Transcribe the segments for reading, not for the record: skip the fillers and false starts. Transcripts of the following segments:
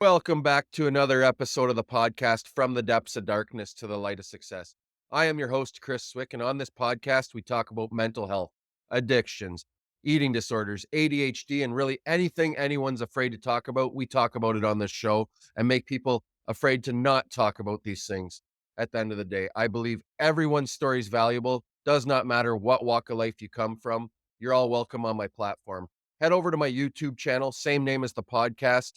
Welcome back to another episode of the podcast, From the Depths of Darkness to the Light of Success. I am your host, Chris Swick, and on this podcast, we talk about mental health, addictions, eating disorders, ADHD, and really anything anyone's afraid to talk about. We talk about it on this show and make people afraid to not talk about these things. At the end of the day, I believe everyone's story is valuable. Does not matter what walk of life you come from. You're all welcome on my platform. Head over to my YouTube channel, same name as the podcast,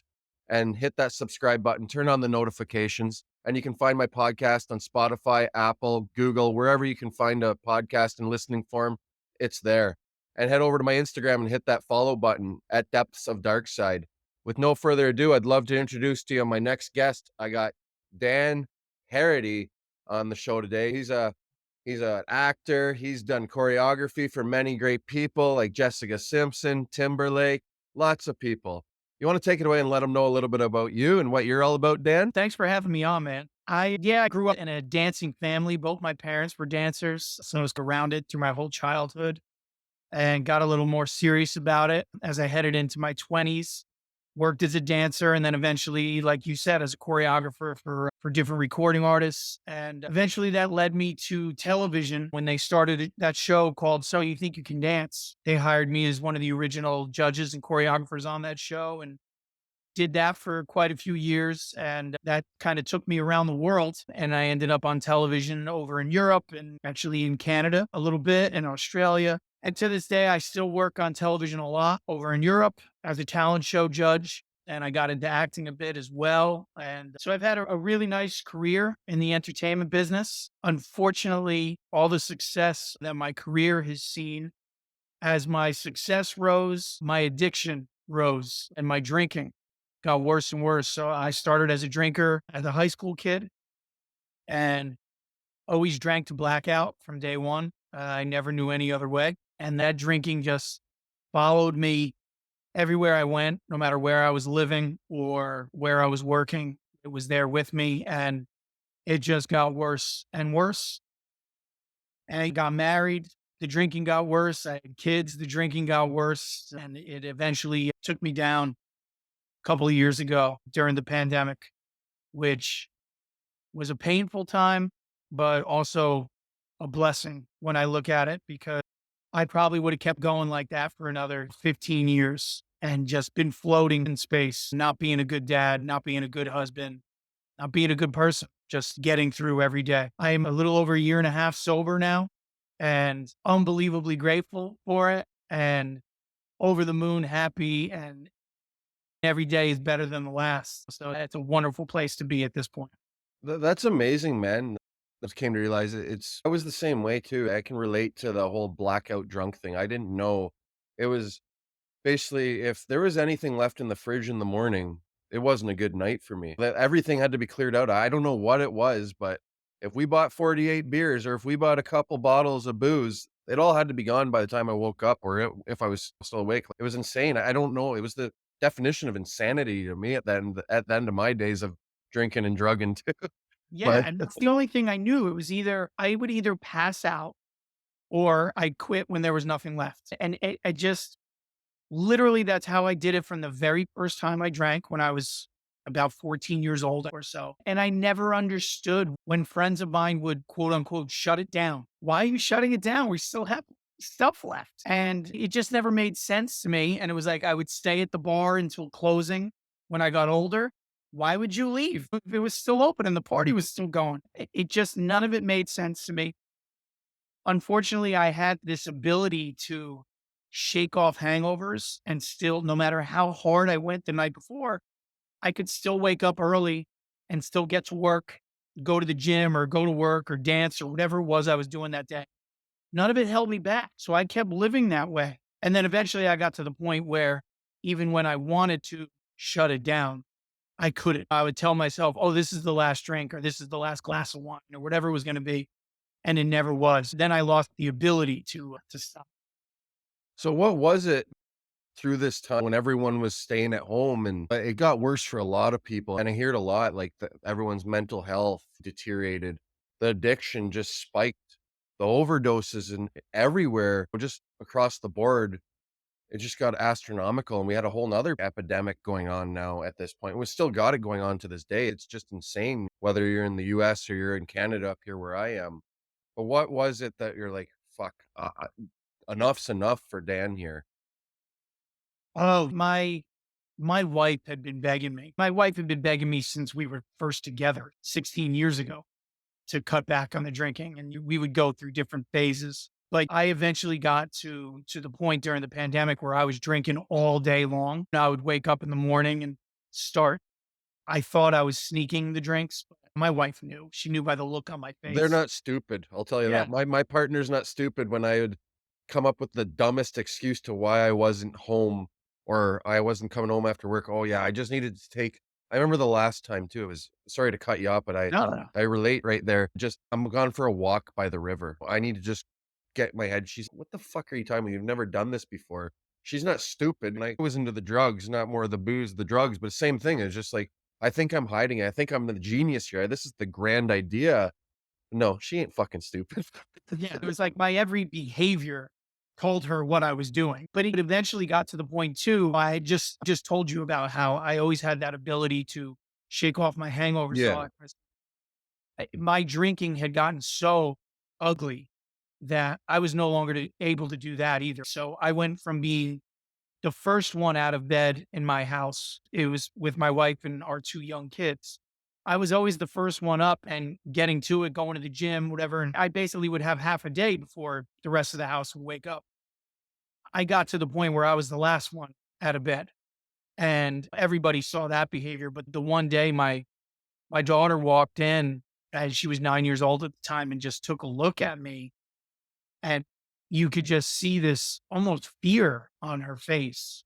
and hit that subscribe button, turn on the notifications, and you can find my podcast on Spotify, Apple, Google, wherever you can find a podcast in listening form, it's there. And head over to my Instagram and hit that follow button at Depths of Dark Side. With no further ado, I'd love to introduce to you my next guest. I got Dan Karaty on the show today. He's an actor. He's done choreography for many great people like Jessica Simpson, Timberlake, lots of people. You want to take it away and let them know a little bit about you and what you're all about, Dan? Thanks for having me on, man. I grew up in a dancing family. Both my parents were dancers, so I was around it through my whole childhood and got a little more serious about it as I headed into my 20s. Worked as a dancer and then eventually, like you said, as a choreographer for different recording artists. And eventually that led me to television when they started that show called So You Think You Can Dance. They hired me as one of the original judges and choreographers on that show. And did that for quite a few years, and that kind of took me around the world. And I ended up on television over in Europe and actually in Canada a little bit, in Australia. And to this day, I still work on television a lot over in Europe as a talent show judge. And I got into acting a bit as well. And so I've had a really nice career in the entertainment business. Unfortunately, all the success that my career has seen, as my success rose, my addiction rose and my drinking got worse and worse. So I started as a drinker as a high school kid and always drank to blackout from day one. I never knew any other way. And that drinking just followed me everywhere I went, no matter where I was living or where I was working. It was there with me and it just got worse and worse. And I got married. The drinking got worse. I had kids. The drinking got worse. And it eventually took me down a couple of years ago during the pandemic, which was a painful time, but also a blessing when I look at it, because I probably would have kept going like that for another 15 years and just been floating in space, not being a good dad, not being a good husband, not being a good person, just getting through every day. I am a little over a year and a half sober now and unbelievably grateful for it and over the moon happy. And every day is better than the last. So it's a wonderful place to be at this point. That's amazing, man. I just came to realize I was the same way too. I can relate to the whole blackout drunk thing. I didn't know it was basically if there was anything left in the fridge in the morning, it wasn't a good night for me. That everything had to be cleared out. I don't know what it was, but if we bought 48 beers or if we bought a couple bottles of booze, it all had to be gone by the time I woke up or if I was still awake. It was insane. I don't know. It was the definition of insanity to me at the end of my days of drinking and drugging too. Yeah, But and that's the only thing I knew. It was either I would either pass out or I quit when there was nothing left. And I just literally, that's how I did it from the very first time I drank when I was about 14 years old or so. And I never understood when friends of mine would quote unquote shut it down. Why are you shutting it down? We still have stuff left. And it just never made sense to me. And it was like I would stay at the bar until closing when I got older. Why would you leave if it was still open and the party was still going? It just, none of it made sense to me. Unfortunately, I had this ability to shake off hangovers and still, no matter how hard I went the night before, I could still wake up early and still get to work, go to the gym or go to work or dance or whatever it was I was doing that day. None of it held me back. So I kept living that way. And then eventually I got to the point where even when I wanted to shut it down, I couldn't. I would tell myself, oh, this is the last drink or this is the last glass of wine or whatever it was going to be. And it never was. Then I lost the ability to stop. so what was it through this time when everyone was staying at home and it got worse for a lot of people? And I hear it a lot, like everyone's mental health deteriorated. The addiction just spiked. The overdoses and everywhere, just across the board. it just got astronomical, and we had a whole 'nother epidemic going on now at this point. We still got it going on to this day. It's just insane whether you're in the US or you're in Canada up here where I am. But what was it that you're like, "Fuck, enough's enough for Dan here." Oh, my wife had been begging me. My wife had been begging me since we were first together 16 years ago to cut back on the drinking, and we would go through different phases. Like, I eventually got to the point during the pandemic where I was drinking all day long. I would wake up in the morning and start. I thought I was sneaking the drinks, but my wife knew. She knew by the look on my They're face. not stupid, I'll tell you Yeah. that. My partner's not stupid when I would come up with the dumbest excuse to why I wasn't home or I wasn't coming home after work. "Oh, yeah, I just needed to take." I remember the last time too, it was, sorry to cut you off, but No, no, no. I relate right there. Just, I'm gone for a walk by the river. I need to just get my head. She's, "What the fuck are you talking about? You've never done this before." She's not stupid, and I was into the drugs, not more the booze, the drugs, but same thing. It's just like, I think I'm hiding it. I think I'm the genius here. This is the grand idea. No, she ain't fucking stupid. Yeah, it was like my every behavior told her what I was doing. But it eventually got to the point too. I had just told you about how I always had that ability to shake off my hangovers. Yeah. My drinking had gotten so ugly that I was no longer able to do that either. So I went from being the first one out of bed in my house. It was with my wife and our two young kids. I was always the first one up and getting to it, going to the gym, whatever. And I basically would have half a day before the rest of the house would wake up. I got to the point where I was the last one out of bed. And everybody saw that behavior. But the one day my daughter walked in, and she was 9 years old at the time, and just took a look at me, and you could just see this almost fear on her face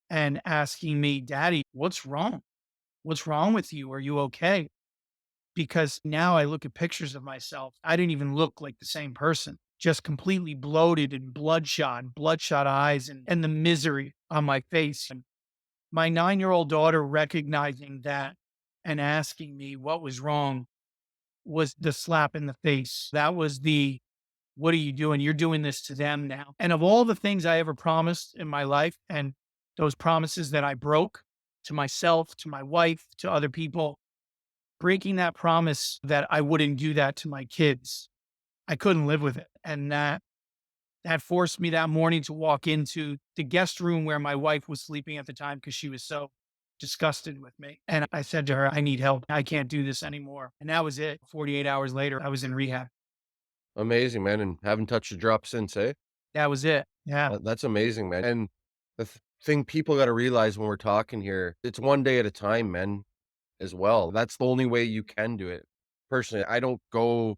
and asking me, "Daddy, what's wrong? What's wrong with you? Are you okay?" Because now I look at pictures of myself. I didn't even look like the same person, just completely bloated and bloodshot eyes, and the misery on my face. And my 9-year-old daughter recognizing that and asking me what was wrong was the slap in the face. That was the, "What are you doing? You're doing this to them now." And of all the things I ever promised in my life, and those promises that I broke to myself, to my wife, to other people, breaking that promise that I wouldn't do that to my kids, I couldn't live with it. And that forced me that morning to walk into the guest room where my wife was sleeping at the time because she was so disgusted with me. And I said to her, "I need help. I can't do this anymore." And that was it. 48 hours later, I was in rehab. Amazing, man, and haven't touched a drop since, eh? That was it. Yeah. That's amazing, man, and the thing people gotta realize when we're talking here, it's one day at a time, man, as well. That's the only way you can do it. Personally, I don't go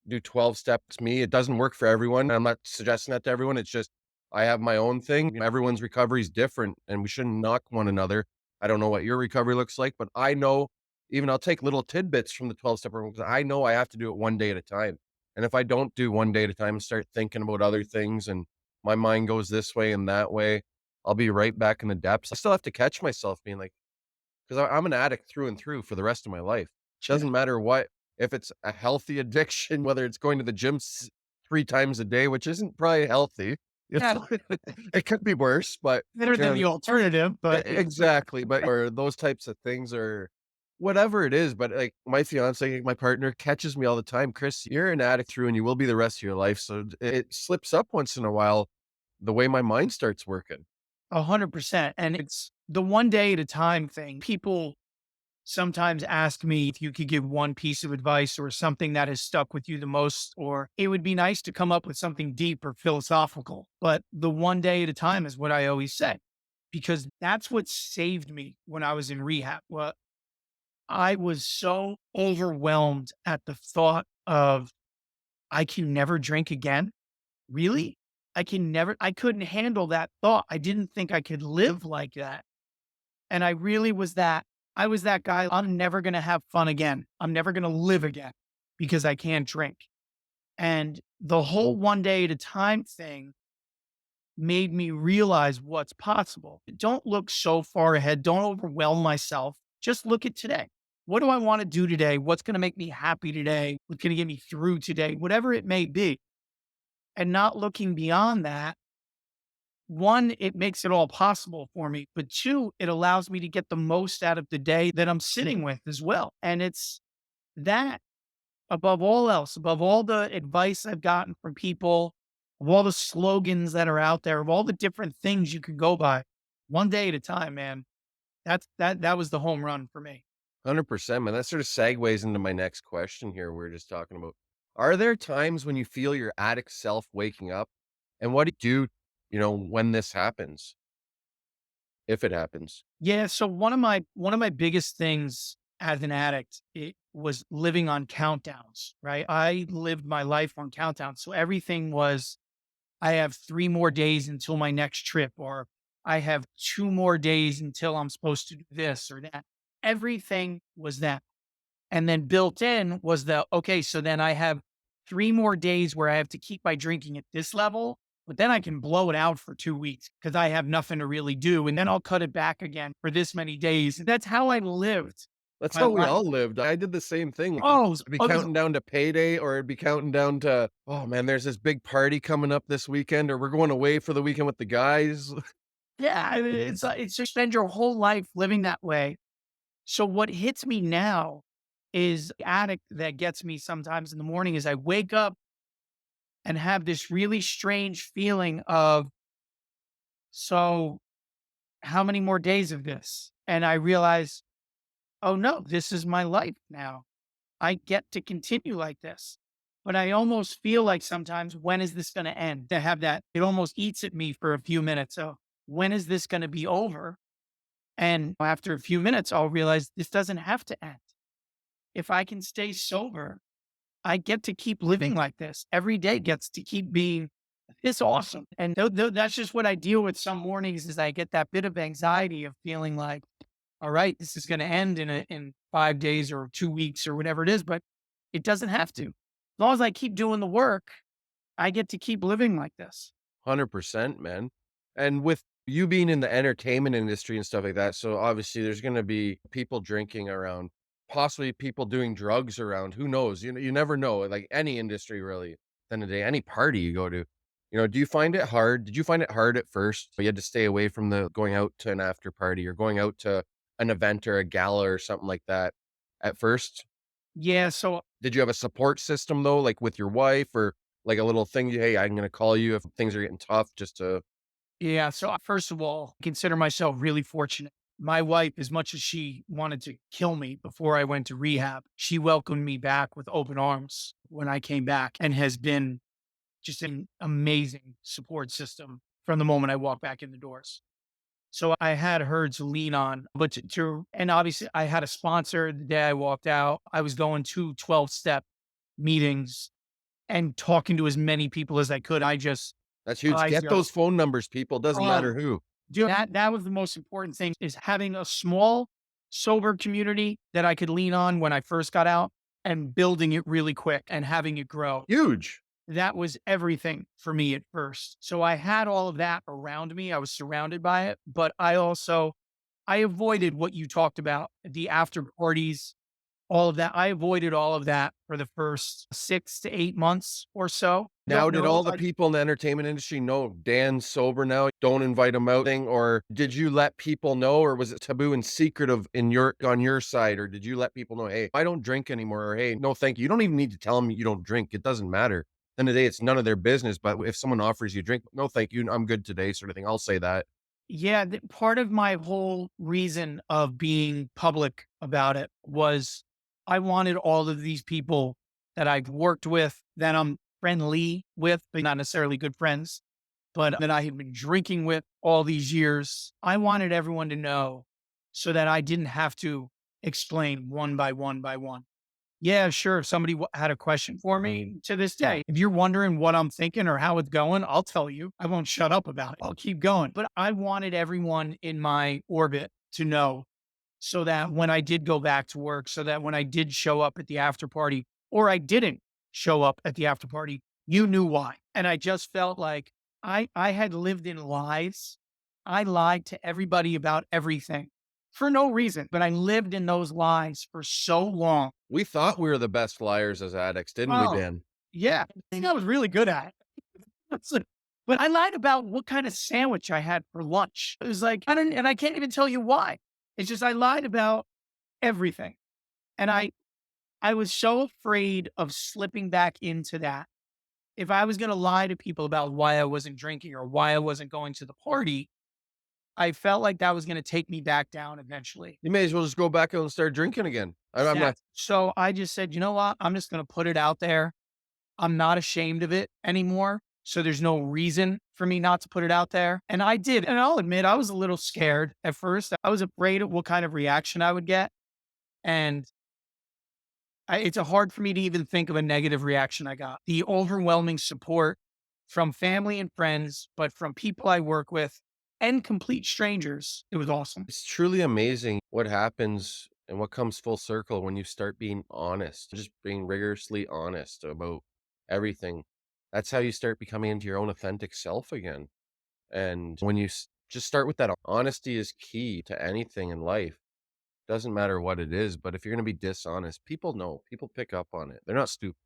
do 12 steps me. It doesn't work for everyone. I'm not suggesting that to everyone. It's just, I have my own thing. Everyone's recovery is different, and we shouldn't knock one another. I don't know what your recovery looks like, but I know, even I'll take little tidbits from the 12-step program because I know I have to do it one day at a time. And if I don't do one day at a time and start thinking about other things and my mind goes this way and that way, I'll be right back in the depths. I still have to catch myself being like, because I'm an addict through and through for the rest of my life. Yeah. Doesn't matter what, if it's a healthy addiction, whether it's going to the gym 3 times a day, which isn't probably healthy. You Yeah. know, it could be worse, but, Better you than know, the alternative, but exactly, but or those types of things or whatever it is, but, like, my fiancé, my partner catches me all the time, "Chris, you're an addict through and you will be the rest of your life," so it slips up once in a while, the way my mind starts working. 100%. And it's the one day at a time thing. People sometimes ask me if you could give one piece of advice or something that has stuck with you the most, or it would be nice to come up with something deep or philosophical. But the one day at a time is what I always say, because that's what saved me when I was in rehab. Well, I was so overwhelmed at the thought of, I can never drink again. Really? I couldn't handle that thought. I didn't think I could live like that. And I really was I was that guy. I'm never going to have fun again. I'm never going to live again because I can't drink. And the whole one day at a time thing made me realize what's possible. Don't look so far ahead. Don't overwhelm myself. Just look at today. What do I want to do today? What's going to make me happy today? What's going to get me through today? Whatever it may be. And not looking beyond that, one, it makes it all possible for me, but two, it allows me to get the most out of the day that I'm sitting with as well. And it's that above all else, above all the advice I've gotten from people, of all the slogans that are out there, of all the different things you could go by, one day at a time, man. That was the home run for me. 100%, man. That sort of segues into my next question here. We're just talking about, are there times when you feel your addict self waking up? And what do you do, when this happens, if it happens? Yeah, so one of my biggest things as an addict, it was living on countdowns, right? I lived my life on countdowns. So everything was I have 3 more days until my next trip, or I have 2 more days until I'm supposed to do this or that. Everything was that. And then built in was the, okay, so then I have 3 more days where I have to keep my drinking at this level, but then I can blow it out for 2 weeks because I have nothing to really do. And then I'll cut it back again for this many days. And that's how I lived That's my how we life. all lived. I did the same thing. Oh, I'd be oh, this- counting down to payday, or it'd be counting down to, oh man, there's this big party coming up this weekend, or we're going away for the weekend with the guys. yeah, it's just spend your whole life living that way. So what hits me now is the addict that gets me sometimes in the morning is I wake up and have this really strange feeling of, so how many more days of this? And I realize, oh no, this is my life now. I get to continue like this. But I almost feel like sometimes, when is this going to end? To have that, it almost eats at me for a few minutes. So when is this going to be over? And after a few minutes, I'll realize this doesn't have to end. If I can stay sober, I get to keep living like this. Every day gets to keep being it's awesome. And that's just what I deal with some mornings is I get that bit of anxiety of feeling like, all right, this is going to end in 5 days or 2 weeks or whatever it is, but it doesn't have to. As long as I keep doing the work, I get to keep living like this. 100%, man. And with you being in the entertainment industry and stuff like that, so obviously there's gonna be people drinking around, possibly people doing drugs around, who knows? You never know, like any industry really, at the end of the day, any party you go to. Do you find it hard? Did you find it hard at first? You had to stay away from the going out to an after party or going out to an event or a gala or something like that at first? Yeah. So, Did you have a support system though, like with your wife, or like a little thing, "Hey, I'm gonna call you if things are getting tough," just to yeah. So, first of all, I consider myself really fortunate. My wife, as much as she wanted to kill me before I went to rehab, she welcomed me back with open arms when I came back and has been just an amazing support system from the moment I walked back in the doors. So I had her to lean on, but and obviously I had a sponsor the day I walked out. I was going to 12-step meetings and talking to as many people as I could. that's huge. I Get just, those phone numbers, people, doesn't um, matter who. dude, that was the most important thing is having a small, sober community that I could lean on when I first got out and building it really quick and having it grow. Huge. That was everything for me at first. So I had all of that around me. I was surrounded by it, but I avoided what you talked about, the after parties, all of that. I avoided all of that for the first 6 to 8 months or so. Now, Don't did know. all the people in the entertainment industry know Dan's sober now, don't invite him out thing, or did you let people know, or was it taboo and secretive in your on your side, or did you let people know, "Hey, I don't drink anymore," or, "Hey, no, thank you." You don't even need to tell them you don't drink, it doesn't matter. End of the day, it's none of their business, but if someone offers you a drink, "No, thank you, I'm good today," sort of thing, I'll say that. Yeah, part of my whole reason of being public about it was I wanted all of these people that I've worked with, that I'm friendly with, but not necessarily good friends, but that I had been drinking with all these years. I wanted everyone to know so that I didn't have to explain one by one by one. Yeah, sure. If somebody had a question for me to this day, if you're wondering what I'm thinking or how it's going, I'll tell you. I won't shut up about it. I'll keep going. But I wanted everyone in my orbit to know so that when I did go back to work, so that when I did show up at the after party or I didn't show up at the after party, you knew why. And I just felt like I had lived in lies. I lied to everybody about everything for no reason, but I lived in those lies for so long. We thought we were the best liars as addicts, didn't we, Oh, Dan? yeah. I think I was really good at it. But I lied about what kind of sandwich I had for lunch. It was like, and I can't even tell you why. It's just I lied about everything. And I was so afraid of slipping back into that. If I was going to lie to people about why I wasn't drinking or why I wasn't going to the party, I felt like that was going to take me back down eventually. You may as well just go back out and start drinking again. I'm not. Exactly. So I just said, you know what? I'm just going to put it out there. I'm not ashamed of it anymore. So there's no reason for me not to put it out there. And I did. And I'll admit, I was a little scared at first. I was afraid of what kind of reaction I would get. And it's hard for me to even think of a negative reaction I got. The overwhelming support from family and friends, but from people I work with and complete strangers. It was awesome. It's truly amazing what happens and what comes full circle when you start being honest, just being rigorously honest about everything. That's how you start becoming into your own authentic self again. And when you just start with that, honesty is key to anything in life. Doesn't matter what it is, but if you're going to be dishonest, people know, people pick up on it. They're not stupid.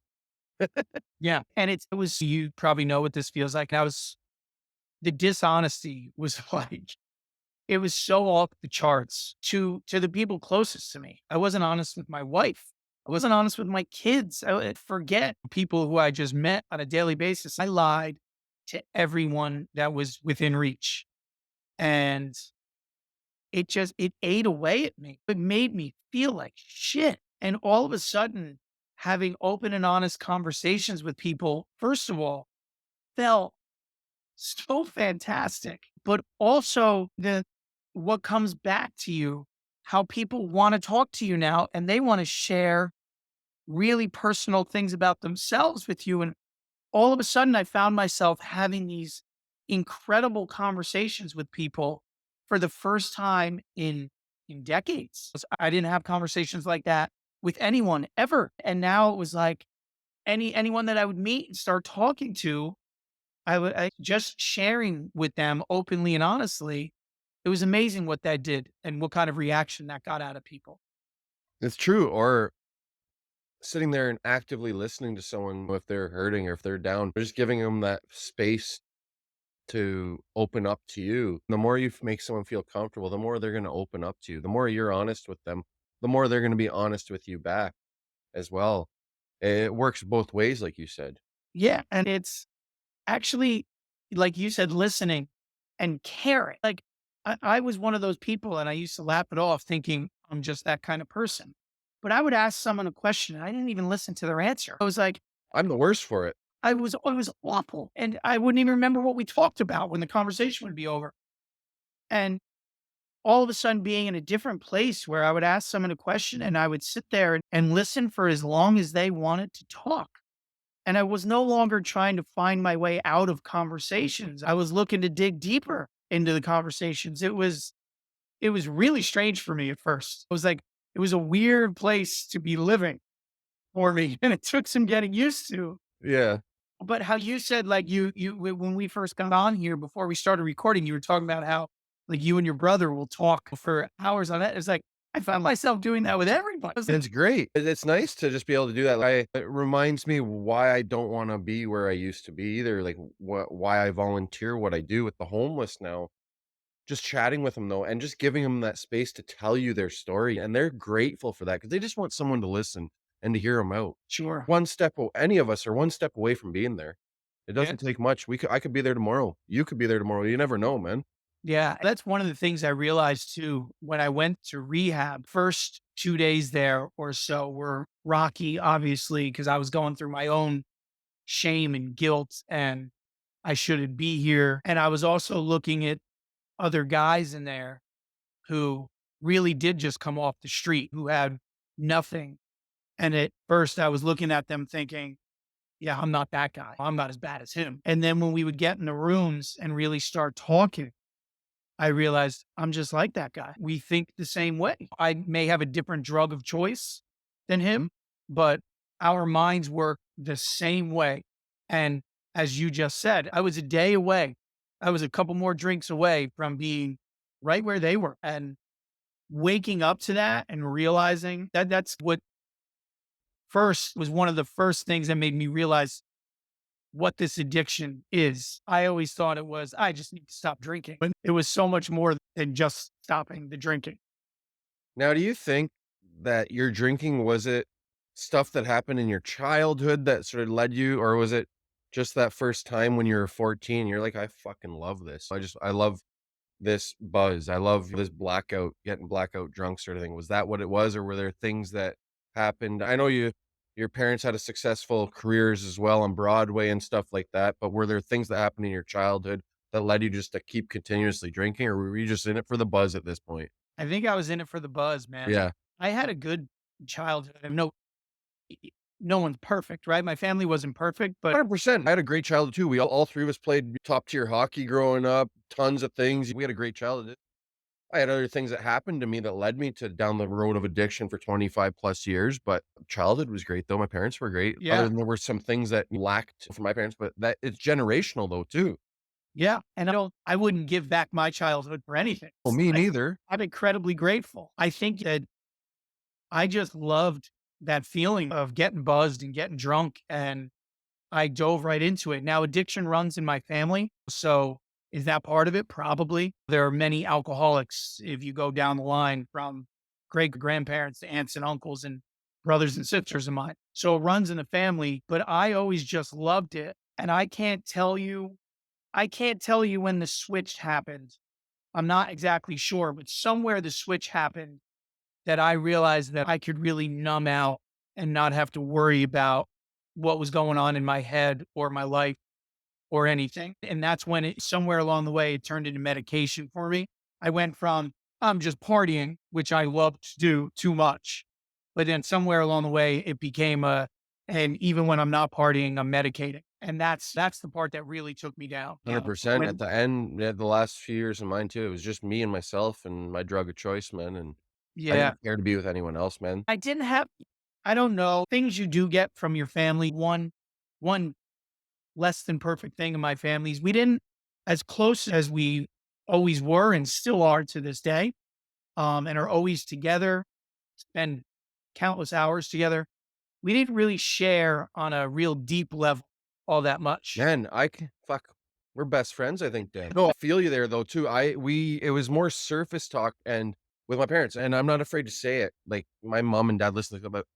Yeah. And it was, you probably know what this feels like. The dishonesty was like, it was so off the charts to the people closest to me. I wasn't honest with my wife. I wasn't honest with my kids. I would forget people who I just met on a daily basis. I lied to everyone that was within reach. And it ate away at me. It made me feel like shit. And all of a sudden, having open and honest conversations with people, first of all, felt so fantastic. But also the what comes back to you, how people want to talk to you now and they want to share really personal things about themselves with you. And all of a sudden I found myself having these incredible conversations with people for the first time in decades. I didn't have conversations like that with anyone ever. And now it was like anyone that I would meet and start talking to, I just sharing with them openly and honestly. It was amazing what that did and what kind of reaction that got out of people. It's true. Or sitting there and actively listening to someone if they're hurting or if they're down, just giving them that space to open up to you. The more you make someone feel comfortable, the more they're going to open up to you. The more you're honest with them, the more they're going to be honest with you back as well. It works both ways, like you said. Yeah, and it's actually, like you said, listening and caring. Like I was one of those people and I used to laugh it off thinking I'm just that kind of person. But I would ask someone a question and I didn't even listen to their answer. I was like, I'm the worst for it. it was awful. And I wouldn't even remember what we talked about when the conversation would be over. And all of a sudden being in a different place where I would ask someone a question and I would sit there and listen for as long as they wanted to talk. And I was no longer trying to find my way out of conversations. I was looking to dig deeper into the conversations. It was really strange for me at first. It was like it was a weird place to be living for me, and it took some getting used to. Yeah. But how you said, like, when we first got on here before we started recording, you were talking about how, like, you and your brother will talk for hours on it. It's like, I found myself doing that with everybody. I was And like, it's great. It's nice to just be able to do that. It reminds me why I don't want to be where I used to be either. Like why I volunteer what I do with the homeless now. Just chatting with them though, and just giving them that space to tell you their story, and they're grateful for that because they just want someone to listen and to hear them out. sure. Any of us are one step away from being there. It Yeah. doesn't take much. I could be there tomorrow. You could be there tomorrow. You never know, man. Yeah. That's one of the things I realized too when I went to rehab. First 2 days there or so were rocky, obviously, because I was going through my own shame and guilt and I shouldn't be here. And I was also looking at other guys in there who really did just come off the street, who had nothing. And at first I was looking at them thinking, yeah, I'm not that guy. I'm not as bad as him. And then when we would get in the rooms and really start talking, I realized I'm just like that guy. We think the same way. I may have a different drug of choice than him, but our minds work the same way. And as you just said, I was a day away. I was a couple more drinks away from being right where they were. And waking up to that and realizing that that's what first was one of the first things that made me realize what this addiction is. I always thought it was, I just need to stop drinking. But it was so much more than just stopping the drinking. Now, do you think that your drinking, was it stuff that happened in your childhood that sort of led you, or was it just that first time when you were 14? You're like, I fucking love this. I love this buzz. I love this blackout, getting blackout drunk sort of thing. Was that what it was? Or were there things that happened? I know your parents had a successful careers as well on Broadway and stuff like that, but were there things that happened in your childhood that led you just to keep continuously drinking, or were you just in it for the buzz at this point? I think I was in it for the buzz, man. Yeah. I had a good childhood. No one's perfect, right? My family wasn't perfect, but 100%. I had a great childhood too. We all 3 of us played top tier hockey growing up, tons of things. We had a great childhood. I had other things that happened to me that led me to down the road of addiction for 25 plus years, but childhood was great though. My parents were great. Other yeah, than there were some things that lacked from my parents, but that it's generational though too. yeah. And I wouldn't give back my childhood for anything. Oh, me neither. I'm incredibly grateful. I think that I just loved that feeling of getting buzzed and getting drunk, and I dove right into it. Now, addiction runs in my family. So, is that part of it? Probably. There are many alcoholics if you go down the line from great grandparents to aunts and uncles and brothers and sisters of mine. So, it runs in the family, but I always just loved it. And I can't tell you when the switch happened. I'm not exactly sure, but somewhere the switch happened that I realized that I could really numb out and not have to worry about what was going on in my head or my life or anything. And that's when it somewhere along the way it turned into medication for me. I went from I'm just partying, which I love to do too much. But then somewhere along the way it became and even when I'm not partying, I'm medicating. And that's the part that really took me down. Yeah. 100%. At the end, yeah, the last few years of mine too, it was just me and myself and my drug of choice, man. And I Yeah. didn't care to be with anyone else, man. I didn't have I don't know, things you do get from your family. One less than perfect thing in my families. We didn't as close as we always were and still are to this day, and are always together, spend countless hours together. We didn't really share on a real deep level all that much. Man, fuck, we're best friends, I think, Dan. No, I feel you there though too. It was more surface talk and with my parents, and I'm not afraid to say it. Like my mom and dad listen about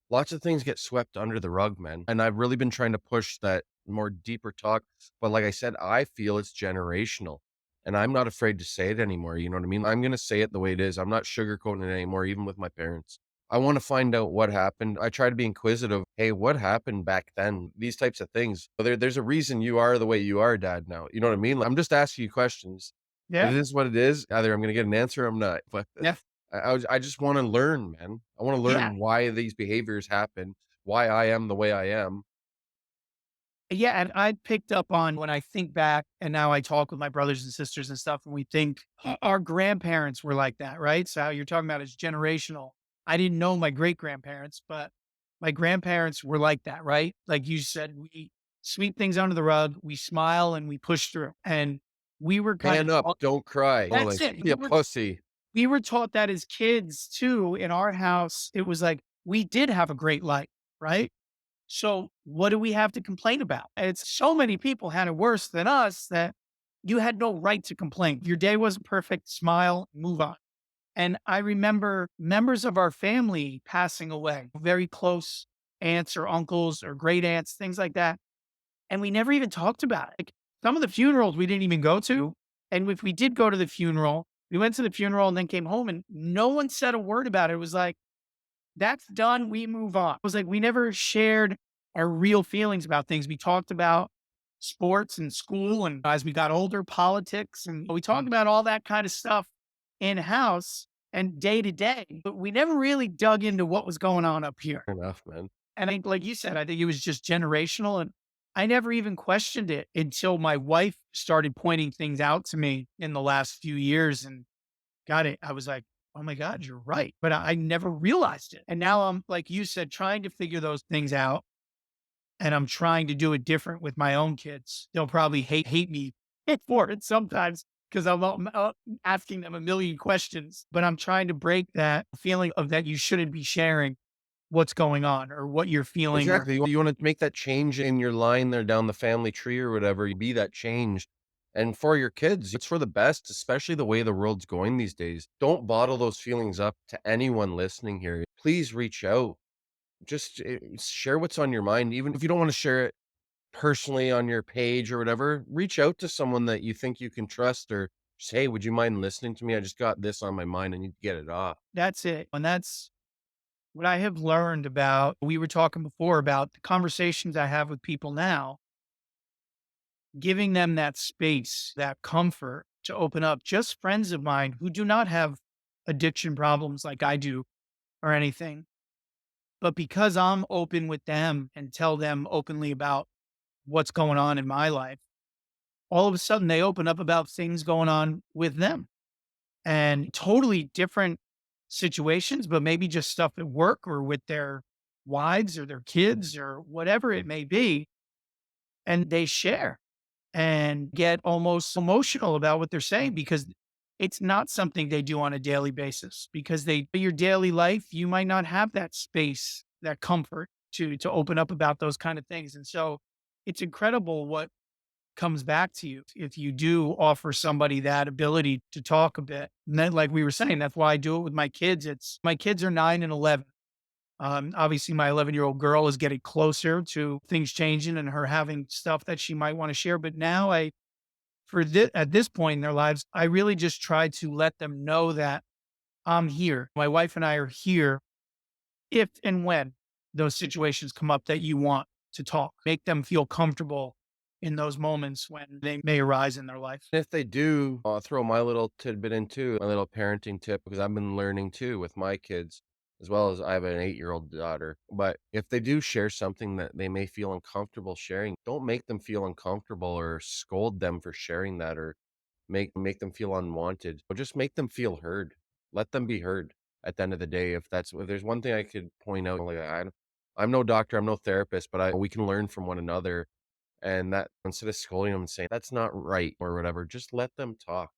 lots of things get swept under the rug, man. And I've really been trying to push that more deeper talk. But like I said, I feel it's generational. And I'm not afraid to say it anymore. You know what I mean? I'm gonna say it the way it is. I'm not sugarcoating it anymore, even with my parents. I want to find out what happened. I try to be inquisitive. Hey, what happened back then? These types of things. There's a reason you are the way you are, Dad. Now, you know what I mean? I'm just asking you questions. It Yeah. is what it is. Either I'm going to get an answer or I'm not. But Yeah. I just want to learn, man. I want to Yeah. learn why these behaviors happen, why I am the way I am. Yeah, and I picked up on when I think back and now I talk with my brothers and sisters and stuff, and we think our grandparents were like that, right? So how you're talking about is generational. I didn't know my great grandparents, but my grandparents were like that, right? Like you said, we sweep things under the rug, we smile and we push through. And we were kind Man of up, don't cry. Oh, that's like, it. be a pussy. We were taught that as kids too in our house. It was like we did have a great life, right? So what do we have to complain about? It's so many people had it worse than us that you had no right to complain. Your day wasn't perfect, smile, move on. And I remember members of our family passing away, very close aunts or uncles or great aunts, things like that. And we never even talked about it. Like some of the funerals we didn't even go to. And if we did go to the funeral, we went to the funeral and then came home and no one said a word about it. It was like, that's done. We move on. It was like we never shared our real feelings about things. We talked about sports and school, and as we got older, politics, and we talked about all that kind of stuff in house and day to day. But we never really dug into what was going on up here. Fair enough, man. And I think, like you said, I think it was just generational. And I never even questioned it until my wife started pointing things out to me in the last few years. And got it. I was like, oh my God, you're right. But I never realized it. And now I'm, like you said, trying to figure those things out. And I'm trying to do it different with my own kids. They'll probably hate me for it sometimes because I'm asking them a million questions. But I'm trying to break that feeling of that you shouldn't be sharing what's going on or what you're feeling or Exactly. You wanna make that change in your line there down the family tree or whatever, you be that change. And for your kids, it's for the best, especially the way the world's going these days. Don't bottle those feelings up to anyone listening here. Please reach out. Just, share what's on your mind, even if you don't wanna share it personally on your page or whatever, reach out to someone that you think you can trust or say, "Hey, would you mind listening to me? I just got this on my mind. I need to get it off." that's it. And that's what I have learned about, we were talking before about the conversations I have with people now, giving them that space, that comfort to open up. Just friends of mine who do not have addiction problems like I do or anything. But because I'm open with them and tell them openly about what's going on in my life, all of a sudden they open up about things going on with them and totally different situations, but maybe just stuff at work or with their wives or their kids or whatever it may be. And they share and get almost emotional about what they're saying because it's not something they do on a daily basis because your daily life, you might not have that space, that comfort to open up about those kind of things. And so it's incredible what comes back to you if you do offer somebody that ability to talk a bit. And then, like we were saying, that's why I do it with my kids. It's my kids are 9 and 11. Obviously, my 11-year-old girl is getting closer to things changing and her having stuff that she might want to share. But now, at this point in their lives, I really just try to let them know that I'm here. My wife and I are here if and when those situations come up that you want to talk. Make them feel comfortable in those moments when they may arise in their life. If they do, I'll throw my little tidbit in too, my little parenting tip, because I've been learning too with my kids, as well as I have an 8-year-old daughter. But if they do share something that they may feel uncomfortable sharing, don't make them feel uncomfortable or scold them for sharing that or make them feel unwanted. Or just make them feel heard. Let them be heard at the end of the day. If there's one thing I could point out, like I'm no doctor, I'm no therapist, but we can learn from one another and that instead of scolding them and saying, "That's not right," or whatever, just let them talk.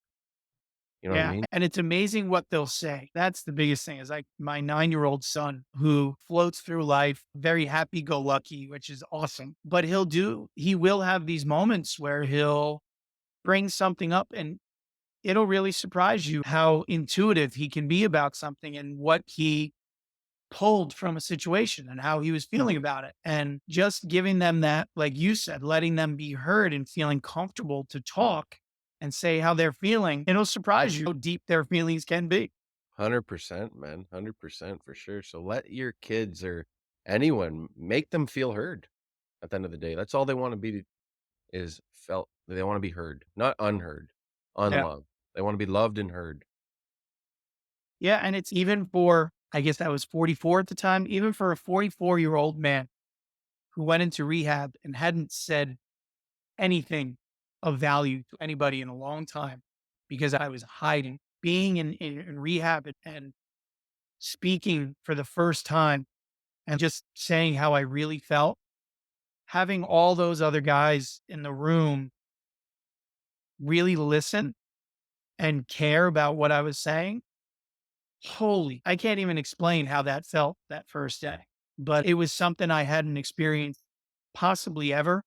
You know what I Yeah. mean? And it's amazing what they'll say. That's the biggest thing is like my 9-year-old son who floats through life very happy go lucky, which is awesome. But he will have these moments where he'll bring something up and it'll really surprise you how intuitive he can be about something and what he pulled from a situation and how he was feeling about it. And just giving them that, like you said, letting them be heard and feeling comfortable to talk and say how they're feeling, it'll surprise you how deep their feelings can be. 100%, man. 100% for sure. So let your kids or anyone make them feel heard at the end of the day. That's all they want to be is felt. They want to be heard, not unheard, Yeah. unloved. They want to be loved and heard. Yeah. And it's even for, I guess I was 44 at the time, even for a 44-year-old man who went into rehab and hadn't said anything of value to anybody in a long time because I was hiding. Being in rehab and speaking for the first time and just saying how I really felt, having all those other guys in the room really listen and care about what I was saying. Holy, I can't even explain how that felt that first day, but it was something I hadn't experienced possibly ever.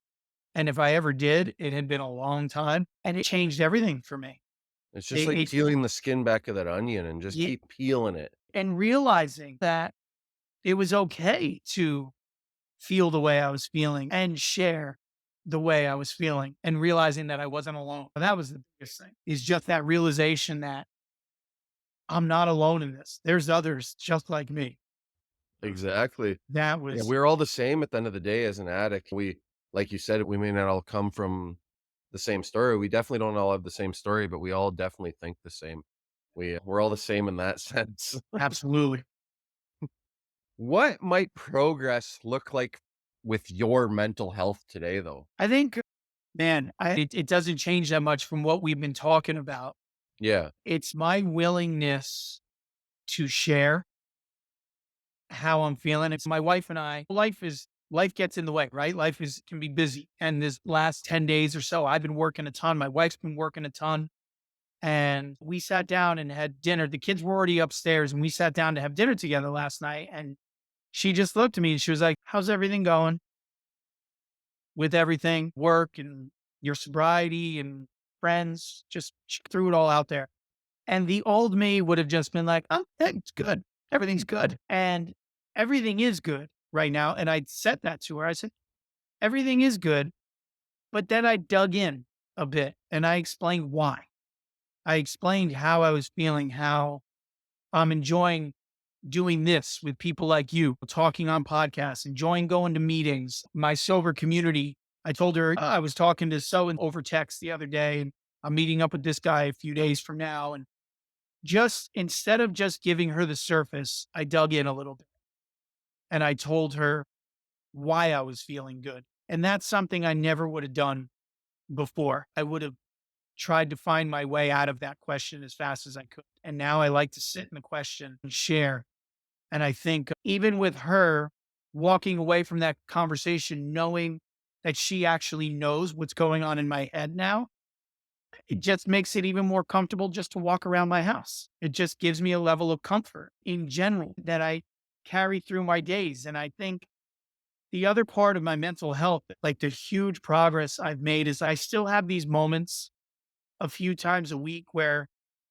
And if I ever did, it had been a long time and it changed everything for me. It's just It, like it, peeling the skin back of that onion and just yeah, keep peeling it. and realizing that it was okay to feel the way I was feeling and share the way I was feeling and realizing that I wasn't alone. That was the biggest thing is just that realization that I'm not alone in this. There's others just like me. Exactly. That Yeah, was we're all the same at the end of the day as an addict. Like you said, we may not all come from the same story. We definitely don't all have the same story, but we all definitely think the same. We're all the same in that sense. absolutely. What might progress look like with your mental health today, though? I think, man, it doesn't change that much from what we've been talking about. Yeah, It's my willingness to share how I'm feeling. It's my wife and I, life gets in the way, right? Life is can be busy. And this last 10 days or so, I've been working a ton. My wife's been working a ton. And we sat down and had dinner. The kids were already upstairs and we sat down to have dinner together last night. And she just looked at me and she was like, "How's everything going with everything, work and your sobriety and friends?" Just she threw it all out there. And the old me would have just been like, "Oh, yeah, it's good. Everything's good." And everything is good right now. And I said that to her. I said, "Everything is good." But then I dug in a bit and I explained why. I explained how I was feeling, how I'm enjoying doing this with people like you, talking on podcasts, enjoying going to meetings, my sober community. I told her, "Oh, I was talking to so and over text the other day, and I'm meeting up with this guy a few days from now." And just instead of just giving her the surface, I dug in a little bit and I told her why I was feeling good. And that's something I never would have done before. I would have tried to find my way out of that question as fast as I could. And now I like to sit in the question and share. And I think even with her walking away from that conversation, knowing that she actually knows what's going on in my head now, it just makes it even more comfortable just to walk around my house. It just gives me a level of comfort in general that I carry through my days. And I think the other part of my mental health, like the huge progress I've made, is I still have these moments a few times a week where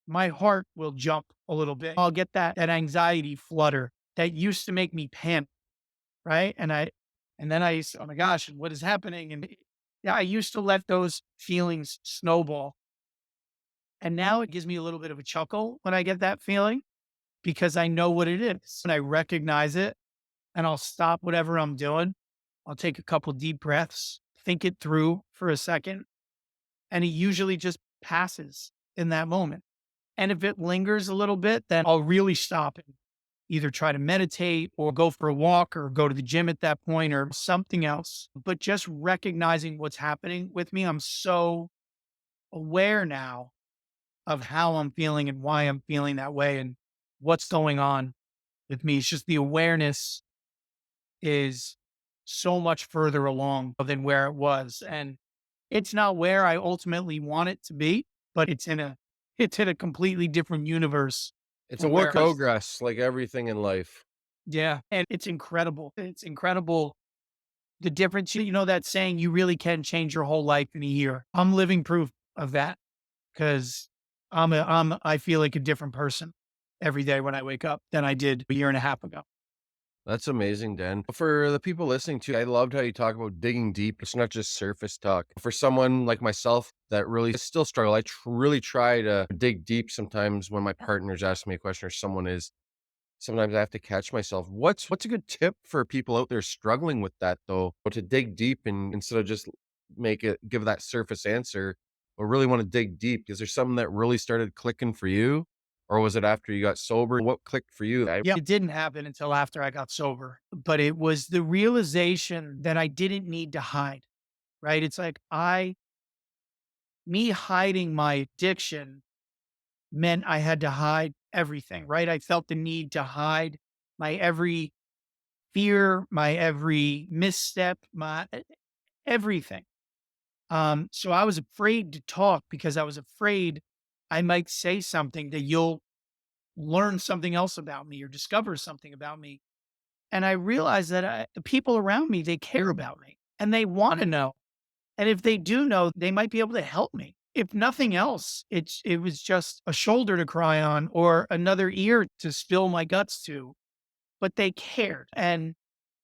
my heart will jump a little bit. I'll get that anxiety flutter that used to make me panic, right? And then I used to, oh my gosh, what is happening? And yeah, I used to let those feelings snowball. And now it gives me a little bit of a chuckle when I get that feeling because I know what it is and I recognize it, and I'll stop whatever I'm doing. I'll take a couple deep breaths, think it through for a second, and it usually just passes in that moment. And if it lingers a little bit, then I'll really stop and either try to meditate or go for a walk or go to the gym at that point or something else. But just recognizing what's happening with me, I'm so aware now of how I'm feeling and why I'm feeling that way and what's going on with me. It's just the awareness is so much further along than where it was. And it's not where I ultimately want it to be, but it's in a completely different universe It's a from work where in progress, like everything in life. yeah. And it's incredible. It's incredible the difference. You know that saying, you really can change your whole life in a year. I'm living proof of that because I feel like a different person every day when I wake up than I did a year and a half ago. That's amazing, Dan. For the people listening to, I loved how you talk about digging deep. It's not just surface talk. For someone like myself that really still struggle, really try to dig deep sometimes when my partner's asking me a question or someone is. Sometimes I have to catch myself. What's a good tip for people out there struggling with that though? To dig deep and instead of just give that surface answer, or really want to dig deep. Is there something that really started clicking for you? Or was it after you got sober? What clicked for you? Yeah, it didn't happen until after I got sober, but it was the realization that I didn't need to hide, right? It's like me hiding my addiction meant I had to hide everything, right? I felt the need to hide my every fear, my every misstep, my everything. So I was afraid to talk because I was afraid I might say something that you'll learn something else about me or discover something about me. And I realized that the people around me, they care about me and they want to know. And if they do know, they might be able to help me. If nothing else, it was just a shoulder to cry on or another ear to spill my guts to, but they cared. And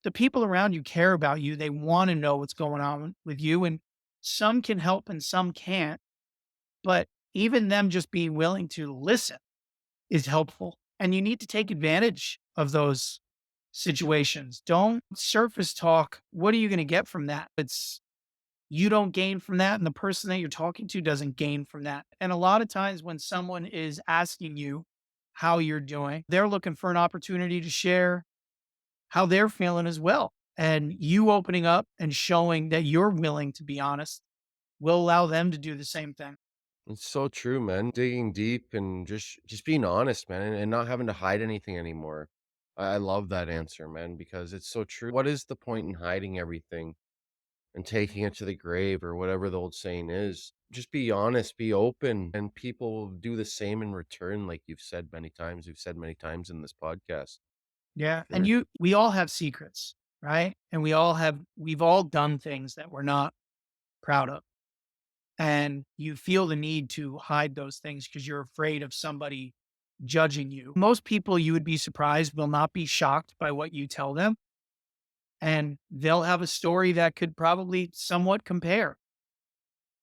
the people around you care about you. They want to know what's going on with you. And some can help and some can't. But even them just being willing to listen is helpful. And you need to take advantage of those situations. Don't surface talk. What are you going to get from that? You don't gain from that, and the person that you're talking to doesn't gain from that. And a lot of times when someone is asking you how you're doing, they're looking for an opportunity to share how they're feeling as well. And you opening up and showing that you're willing to be honest will allow them to do the same thing. It's so true, man. Digging deep and just being honest, man, and not having to hide anything anymore. I love that answer, man, because it's so true. What is the point in hiding everything and taking it to the grave or whatever the old saying is? Just be honest, be open, and people will do the same in return, like you've said many times. We've said many times in this podcast. Yeah. And Mm. we all have secrets, right? And we've all done things that we're not proud of. And you feel the need to hide those things because you're afraid of somebody judging you. Most people, you would be surprised, will not be shocked by what you tell them. And they'll have a story that could probably somewhat compare.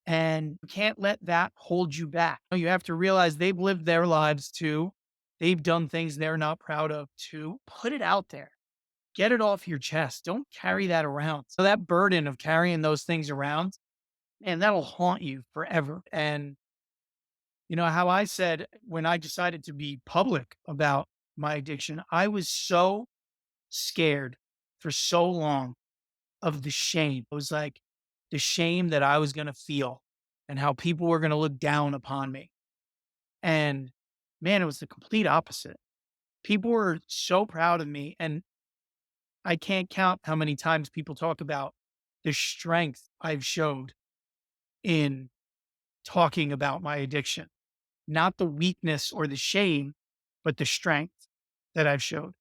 And you can't let that hold you back. You have to realize they've lived their lives too. They've done things they're not proud of too. Put it out there. Get it off your chest. Don't carry that around. So that burden of carrying those things around, and that'll haunt you forever. And you know how I said when I decided to be public about my addiction, I was so scared for so long of the shame. It was like the shame that I was going to feel and how people were going to look down upon me. And man, it was the complete opposite. People were so proud of me. And I can't count how many times people talk about the strength I've showed in talking about my addiction, not the weakness or the shame, but the strength that I've showed.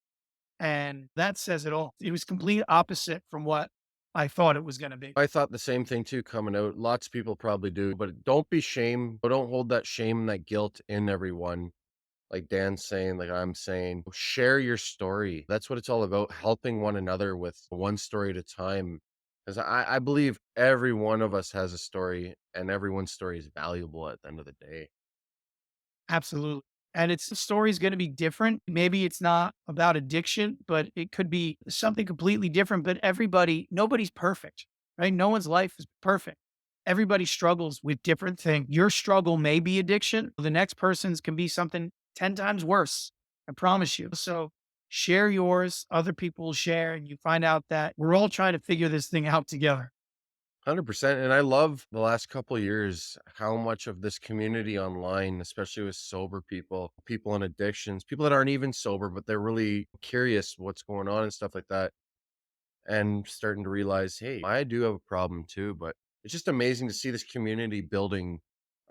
And that says it all. It was complete opposite from what I thought it was going to be. I thought the same thing too coming out. Lots of people probably do, but don't be shame. Don't hold that shame and that guilt in everyone. Like Dan's saying, like I'm saying, share your story. That's what it's all about, helping one another with one story at a time. Because I believe every one of us has a story and everyone's story is valuable at the end of the day. Absolutely. And it's the story's going to be different. Maybe it's not about addiction, but it could be something completely different. But nobody's perfect, right? No one's life is perfect. Everybody struggles with different things. Your struggle may be addiction. The next person's can be something 10 times worse. I promise you. So share yours. Other people will share, and you find out that we're all trying to figure this thing out together. 100%. And I love the last couple of years how much of this community online, especially with sober people, people in addictions, people that aren't even sober, but they're really curious what's going on and stuff like that. And starting to realize, hey, I do have a problem too. But it's just amazing to see this community building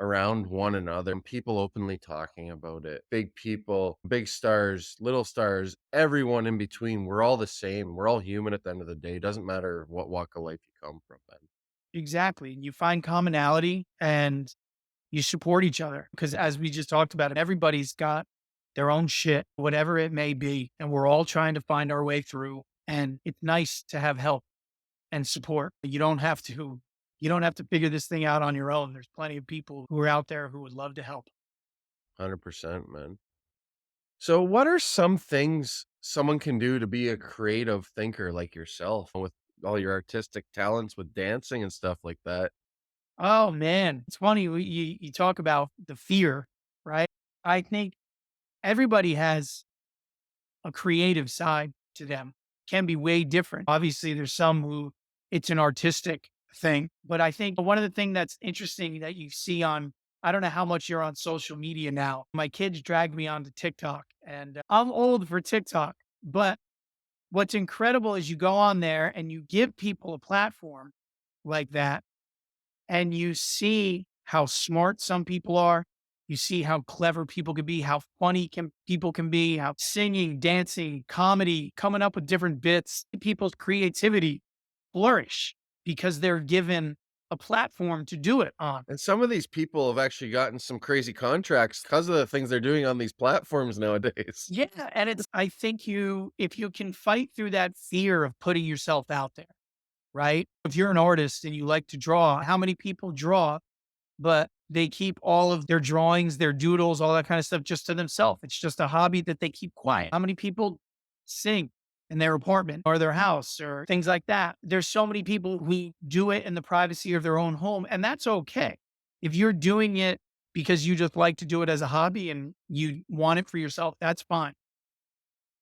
around one another and people openly talking about it. Big people, big stars, little stars, everyone in between. We're all the same. We're all human at the end of the day. It doesn't matter what walk of life you come from, man. Exactly. You find commonality and you support each other because, as we just talked about, everybody's got their own shit, whatever it may be. And we're all trying to find our way through. And it's nice to have help and support. You don't have to figure this thing out on your own. There's plenty of people who are out there who would love to help. 100%, man. So, what are some things someone can do to be a creative thinker like yourself with all your artistic talents with dancing and stuff like that? Oh man, it's funny. You talk about the fear, right? I think everybody has a creative side to them, can be way different. Obviously, there's some who it's an artistic thing, but I think one of the things that's interesting that you see on, I don't know how much you're on social media now. My kids dragged me onto TikTok, and I'm old for TikTok, but what's incredible is you go on there and you give people a platform like that and you see how smart some people are. You see how clever people can be, how funny people can be, how singing, dancing, comedy, coming up with different bits, people's creativity flourish because they're given a platform to do it on. And some of these people have actually gotten some crazy contracts because of the things they're doing on these platforms nowadays. Yeah. And I think if you can fight through that fear of putting yourself out there, right? If you're an artist and you like to draw, how many people draw but they keep all of their drawings, their doodles, all that kind of stuff just to themselves? It's just a hobby that they keep quiet. How many people sing in their apartment or their house or things like that? There's so many people who do it in the privacy of their own home, and that's okay. If you're doing it because you just like to do it as a hobby and you want it for yourself, that's fine.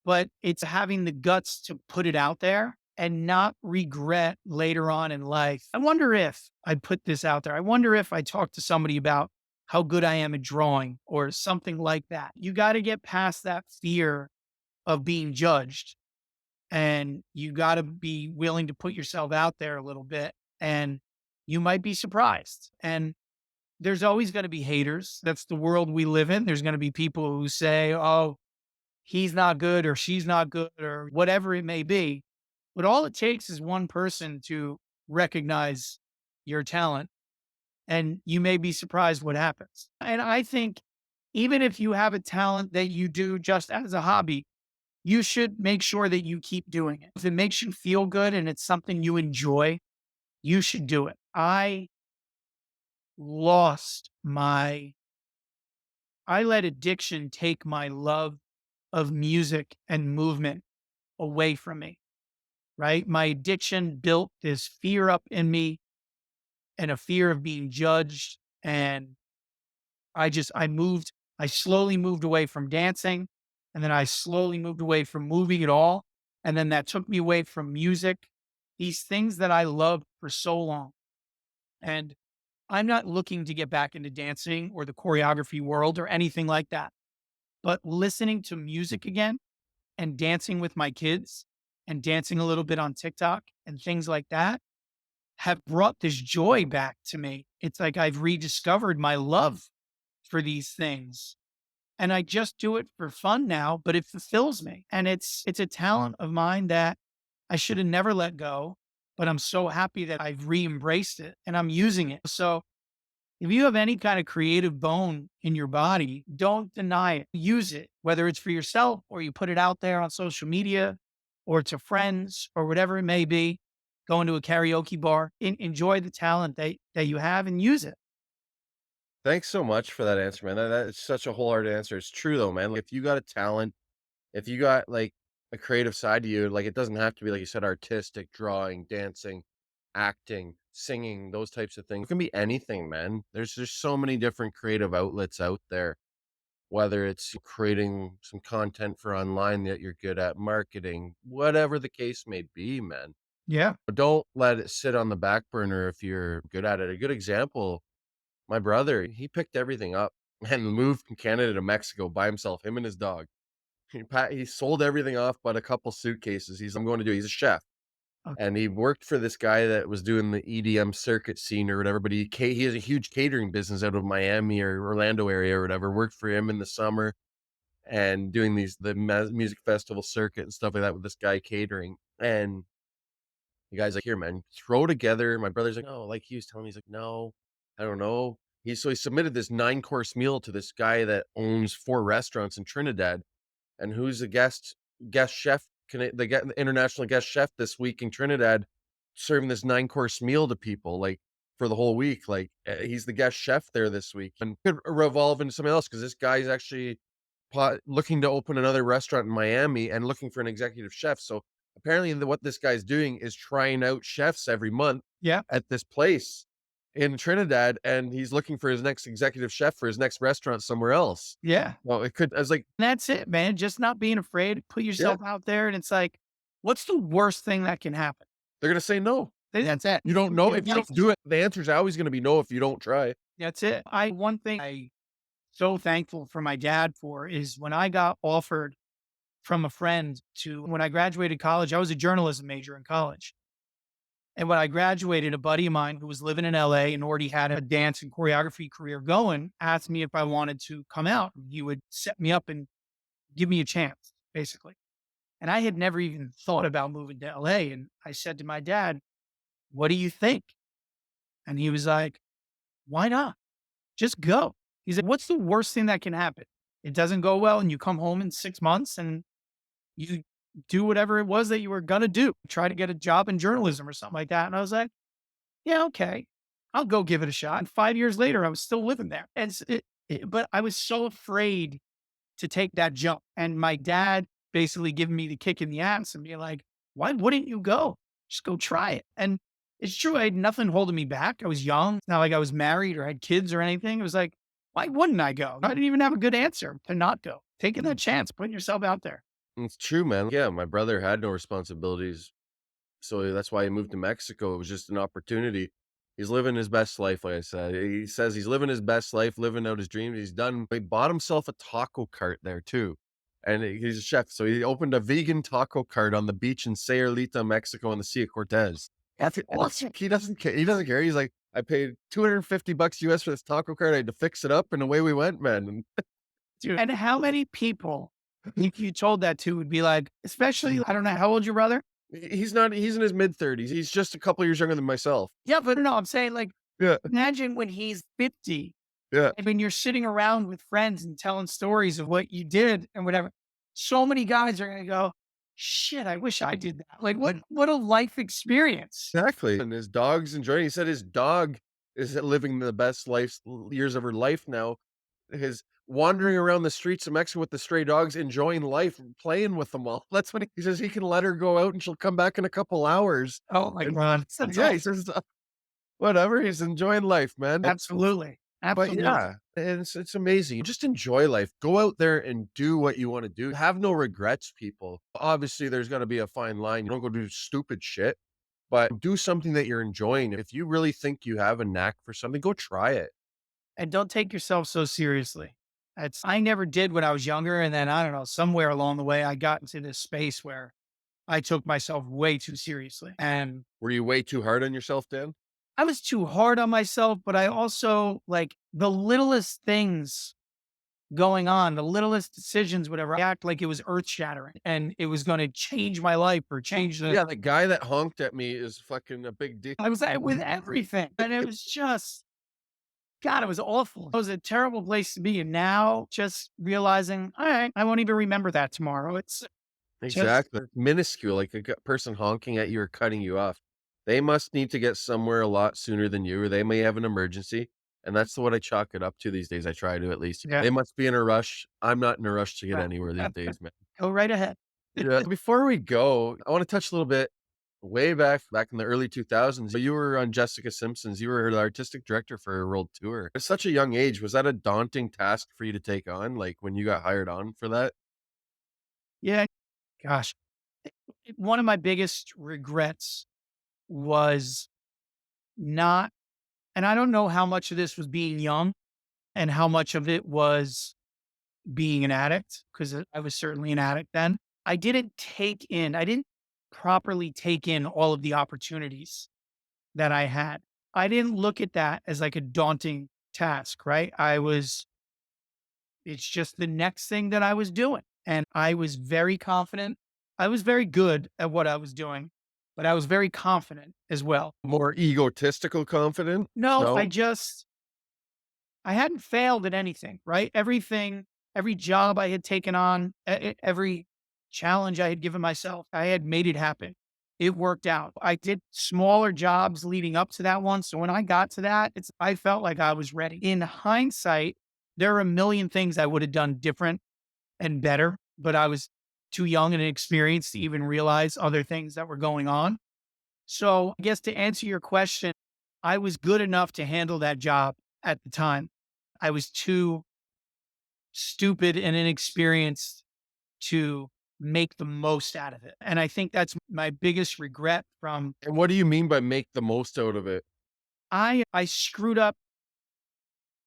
But it's having the guts to put it out there and not regret later on in life. I wonder if I put this out there. I wonder if I talk to somebody about how good I am at drawing or something like that. You got to get past that fear of being judged, and you got to be willing to put yourself out there a little bit, and you might be surprised. And there's always going to be haters. That's the world we live in. There's going to be people who say, "Oh, he's not good or she's not good or whatever it may be. But all it takes is one person to recognize your talent, and you may be surprised what happens. And I think even if you have a talent that you do just as a hobby, you should make sure that you keep doing it. If it makes you feel good and it's something you enjoy, you should do it. Lost my, I let addiction take my love of music and movement away from me, right? My addiction built this fear up in me and a fear of being judged. And I slowly moved away from dancing. And then I slowly moved away from moving at all. And then that took me away from music, these things that I loved for so long. And I'm not looking to get back into dancing or the choreography world or anything like that. But listening to music again and dancing with my kids and dancing a little bit on TikTok and things like that have brought this joy back to me. It's like I've rediscovered my love for these things. And I just do it for fun now, but it fulfills me. And it's a talent of mine that I should have never let go, but I'm so happy that I've re-embraced it and I'm using it. So if you have any kind of creative bone in your body, don't deny it. Use it, whether it's for yourself or you put it out there on social media or to friends or whatever it may be. Go into a karaoke bar, enjoy the talent that you have and use it. Thanks so much for that answer, man. That's such a wholehearted answer. It's true though, man. Like, if you got a talent, if you got like a creative side to you, like it doesn't have to be like you said, artistic, drawing, dancing, acting, singing, those types of things. It can be anything, man. There's just so many different creative outlets out there. Whether it's creating some content for online that you're good at, marketing, whatever the case may be, man. Yeah. But don't let it sit on the back burner if you're good at it. A good example, my brother, he picked everything up and moved from Canada to Mexico by himself, him and his dog. He sold everything off but a couple suitcases. He's a chef. Okay. And he worked for this guy that was doing the EDM circuit scene or whatever, but he has a huge catering business out of Miami or Orlando area or whatever. Worked for him in the summer and doing the music festival circuit and stuff like that with this guy catering. And the guy's like, "Here, man, throw together." My brother's like, "No," like he was telling me, he's like, "No, I don't know." He submitted this 9-course meal to this guy that owns 4 restaurants in Trinidad and who's the guest chef, the international guest chef this week in Trinidad, serving this 9-course meal to people, like, for the whole week, like, he's the guest chef there this week, and could revolve into something else because this guy's actually looking to open another restaurant in Miami and looking for an executive chef, so, apparently, what this guy's doing is trying out chefs every month Yeah. at this place in Trinidad, and he's looking for his next executive chef for his next restaurant somewhere else. Yeah. Well, it could I was like, That's it, man. Just not being afraid, put yeah. yourself out there. And it's like, what's the worst thing that can happen? They're gonna say no. That's it. You don't know if you Like, don't do it, the answer is always gonna be no if you don't try. that's it. One thing I so thankful for my dad for is when I got offered from a friend to when I graduated college, I was a journalism major in college. And when I graduated, a buddy of mine who was living in LA and already had a dance and choreography career going asked me if I wanted to come out. He would set me up and give me a chance, basically. And I had never even thought about moving to LA. And I said to my dad, "What do you think?" And he was like, "Why not? Just go." He's like, "What's the worst thing that can happen? It doesn't go well and you come home in 6 months and you do whatever it was that you were going to do. Try to get a job in journalism or something like that." And I was like, "Yeah, okay. I'll go give it a shot." And 5 years later, I was still living there. But I was so afraid to take that jump. And my dad basically giving me the kick in the ass and being like, "Why wouldn't you go? Just go try it." And it's true. I had nothing holding me back. I was young. It's not like I was married or had kids or anything. It was like, why wouldn't I go? I didn't even have a good answer to not go. Taking that chance, putting yourself out there. It's true, man. Yeah, my brother had no responsibilities, so that's why he moved to Mexico. It was just an opportunity. He's living his best life, like I said. He says he's living his best life, living out his dreams. He bought himself a taco cart there too, and he's a chef, so he opened a vegan taco cart on the beach in Sayulita, Mexico, on the Sea of Cortez. That's awesome. He doesn't care. He doesn't care. He's like, "I paid $250 US for this taco cart. I had to fix it up, and away we went, man." And Dude. And how many people If you told that to would be like, especially, I don't know, how old your brother? He's not, he's in his mid-30s. He's just a couple years younger than myself. Yeah, but no, I'm saying like, Yeah, imagine when he's 50 yeah. and when you're sitting around with friends and telling stories of what you did and whatever. So many guys are going to go, shit, I wish I did that. Like, what a life experience. Exactly, and his dog's enjoying, he said his dog is living the best life years of her life now. His wandering around the streets of Mexico with the stray dogs, enjoying life, playing with them all. That's what he says, he can let her go out and she'll come back in a couple hours. Oh my And God. That's yeah, he awesome. says, whatever, he's enjoying life, man. Absolutely. But Absolutely. yeah, and it's amazing. Just enjoy life. Go out there and do what you wanna do. Have no regrets, people. Obviously, there's gotta be a fine line. You don't go do stupid shit, but do something that you're enjoying. If you really think you have a knack for something, go try it. And don't take yourself so seriously. I never did when I was younger. And then I don't know, somewhere along the way, I got into this space where I took myself way too seriously. And Were you way too hard on yourself, Dan? I was too hard on myself, but I also like the littlest things going on, the littlest decisions, whatever, I act like it was earth shattering and it was going to change my life or change the, Yeah, the guy that honked at me is fucking a big deal. I was at with everything. And it was just, God, it was awful. It was a terrible place to be. And now just realizing, all right, I won't even remember that tomorrow. It's just, Exactly. Minuscule, like a person honking at you or cutting you off. They must need to get somewhere a lot sooner than you, or they may have an emergency. And that's what I chalk it up to these days. I try to at least. yeah. They must be in a rush. I'm not in a rush to get anywhere these days, man. Go right ahead. Yeah. Before we go, I want to touch a little bit way back in the early 2000s. You were on Jessica Simpson's. You were the artistic director for a world tour. At such a young age, was that a daunting task for you to take on? Like when you got hired on for that? Yeah. Gosh. One of my biggest regrets was not, and I don't know how much of this was being young and how much of it was being an addict, because I was certainly an addict then. I didn't properly take in all of the opportunities that I had. I didn't look at that as like a daunting task, right? It's just the next thing that I was doing. And I was very confident. I was very good at what I was doing, but I was very confident as well. More egotistical confident? No, No? I hadn't failed at anything, right? Every job I had taken on, every challenge I had given myself, I had made it happen. It worked out. I did smaller jobs leading up to that one. So when I got to that, I felt like I was ready. In hindsight, there are a million things I would have done different and better, but I was too young and inexperienced to even realize other things that were going on. So I guess to answer your question, I was good enough to handle that job at the time. I was too stupid and inexperienced to make the most out of it. And I think that's my biggest regret from And what do you mean by make the most out of it? I screwed up.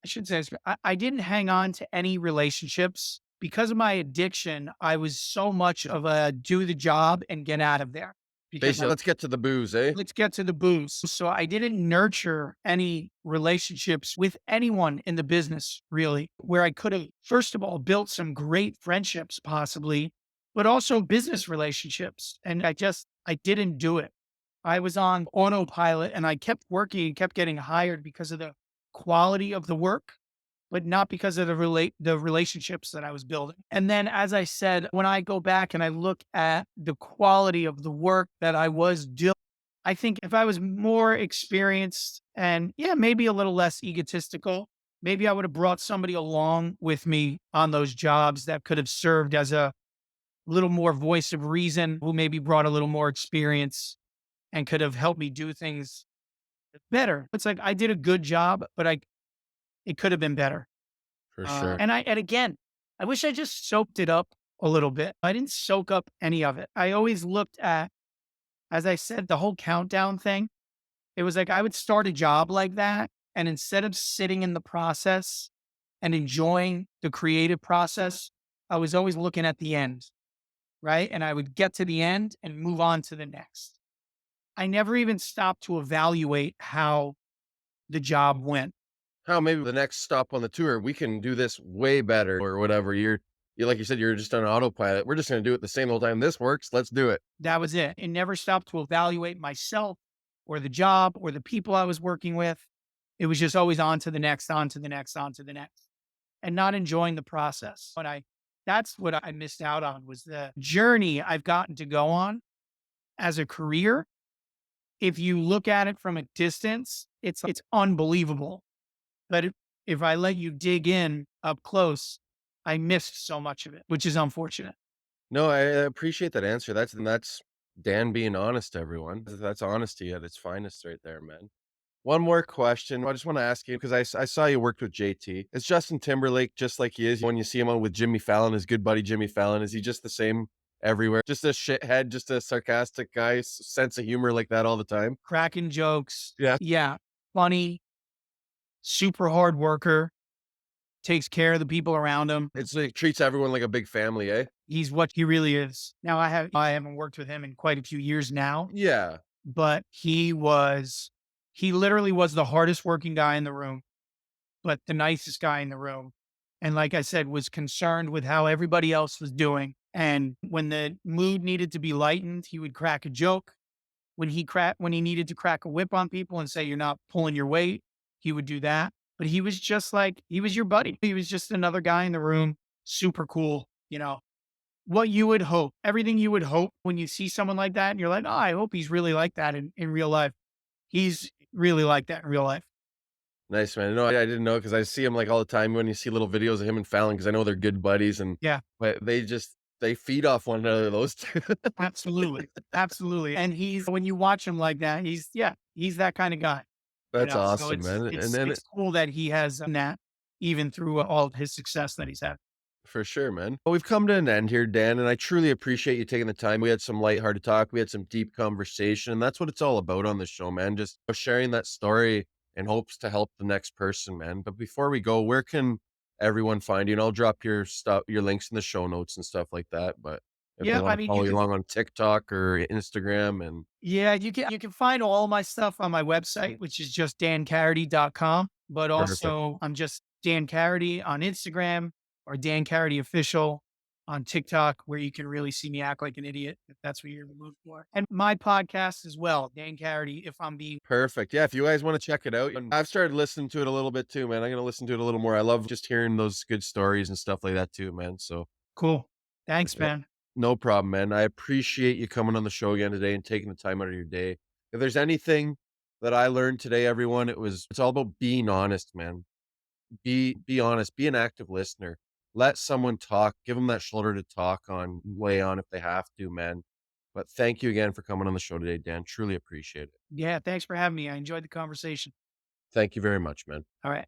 I shouldn't say I didn't hang on to any relationships because of my addiction. I was so much of a do the job and get out of there because Basically, let's get to the booze, eh? let's get to the booze. So I didn't nurture any relationships with anyone in the business, really, where I could have, first of all, built some great friendships, possibly, but also business relationships. And I didn't do it. I was on autopilot and I kept working and kept getting hired because of the quality of the work, but not because of the relationships that I was building. And then, as I said, when I go back and I look at the quality of the work that I was doing, I think if I was more experienced and yeah, maybe a little less egotistical, maybe I would have brought somebody along with me on those jobs that could have served as a little more voice of reason, who maybe brought a little more experience and could have helped me do things better. It's like I did a good job, but it could have been better. For sure. And again, I wish I just soaked it up a little bit. I didn't soak up any of it. I always looked at, as I said, the whole countdown thing. It was like I would start a job like that. And instead of sitting in the process and enjoying the creative process, I was always looking at the end, right? And I would get to the end and move on to the next. I never even stopped to evaluate how the job went. How maybe the next stop on the tour, we can do this way better or whatever. like you said, you're just on autopilot. We're just gonna do it the same whole time. This works, let's do it. That was it. And never stopped to evaluate myself or the job or the people I was working with. It was just always on to the next, on to the next, on to the next, and not enjoying the process. And that's what I missed out on was the journey I've gotten to go on as a career. If you look at it from a distance, it's unbelievable. But if I let you dig in up close, I missed so much of it, which is unfortunate. No, I appreciate that answer. That's Dan being honest to everyone. That's honesty at its finest right there, man. One more question. I just want to ask you because I saw you worked with JT. Is Justin Timberlake just like he is when you see him on with Jimmy Fallon, his good buddy Jimmy Fallon? Is he just the same everywhere? Just a shithead, just a sarcastic guy, sense of humor like that all the time? Cracking jokes. Yeah. Yeah. Funny, super hard worker, takes care of the people around him. It's like treats everyone like a big family, eh? He's what he really is. Now I haven't worked with him in quite a few years now, Yeah. but he literally was the hardest working guy in the room, but the nicest guy in the room. And like I said, was concerned with how everybody else was doing. And when the mood needed to be lightened, he would crack a joke. When he needed to crack a whip on people and say you're not pulling your weight, he would do that. But he was just like he was your buddy. He was just another guy in the room, super cool, what you would hope, everything you would hope when you see someone like that, and you're like, "Oh, I hope he's really like that in real life." He's really like that in real life. Nice, man. No, I didn't know because I see him like all the time when you see little videos of him and Fallon because I know they're good buddies and Yeah, but they feed off one another, those two. absolutely. Absolutely. And he's when you watch him like that, he's that kind of guy, That's So awesome, it's man. And it's then it's cool that he has done that even through all of his success that he's had. for sure, man. Well, we've come to an end here, Dan, and I truly appreciate you taking the time. We had some lighthearted talk. We had some deep conversation. And that's what it's all about on the show, man. Just sharing that story in hopes to help the next person, man. But before we go, where can everyone find you? And I'll drop your stuff, your links in the show notes and stuff like that. But if they Yeah, want I to mean, follow you along on TikTok or Instagram and you can find all my stuff on my website, which is just dankaraty.com. But perfect. also I'm just Dan Karaty on Instagram or Dan Karaty official on TikTok, where you can really see me act like an idiot if that's what you're in the mood for. And my podcast as well, Dan Karaty, if I'm being Perfect. Yeah, if you guys wanna check it out, and I've started listening to it a little bit too, man. I'm gonna listen to it a little more. I love just hearing those good stories and stuff like that too, man. So, cool. Thanks, yeah, man. no problem, man. I appreciate you coming on the show again today and taking the time out of your day. If there's anything that I learned today, everyone, it's all about being honest, man. Be honest, be an active listener. Let someone talk, give them that shoulder to talk on, lay on if they have to, man. But thank you again for coming on the show today, Dan. Truly appreciate it. Yeah, thanks for having me. I enjoyed the conversation. Thank you very much, man. All right.